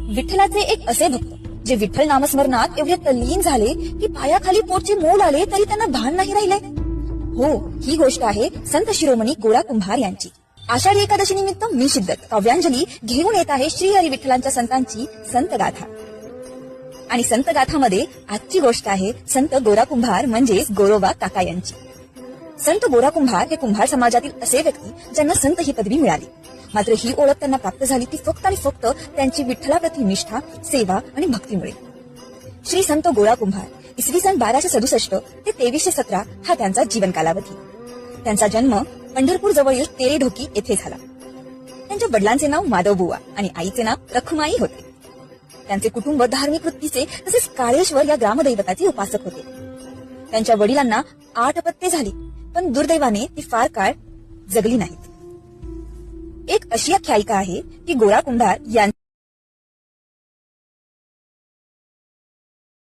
विठ्ठलाचे एक असे भक्त जे विठ्ठल नामस्मरणात एवढे तल्लीन झाले की पायाखाली पोटचे मोल आले तरी त्यांना भान नाही राहिले. हो, ही गोष्ट आहे संत शिरोमणी गोरा कुंभार यांची. आषाढी एकादशी निमित्त मी शिद्दत काव्यांजली घेऊन येत आहे श्री हरी विठ्ठलांच्या संतांची संत गाथा. आणि संत गाथामध्ये आजची गोष्ट आहे संत गोरा कुंभार म्हणजेच गोरोबा काका यांची. संत गोरा कुंभार हे कुंभार समाजातील असे व्यक्ती ज्यांना संत ही पदवी मिळाली. मात्र ही ओळख त्यांना प्राप्त झाली ती फक्त आणि फक्त त्यांची विठ्ठलाप्रती निष्ठा, सेवा आणि भक्तीमुळे. श्री संत गोरा कुंभार इसवी सन 1267 ते 2317 हा त्यांचा जीवन कालावधी. त्यांचा जन्म पंढरपूर जवळील तेरे ढोकी येथे झाला. त्यांच्या वडिलांचे नाव माधवबुवा आणि आईचे नाव रखुमाई होते. त्यांचे कुटुंब धार्मिक वृत्तीचे तसेच काळेश्वर या ग्रामदैवताचे उपासक होते. त्यांच्या वडिलांना 8 अपत्ये झाली, पण दुर्दैवाने ती फार काळ जगली नाहीत. एक अशी आख्यायिका आहे की गोरा कुंभार यांनी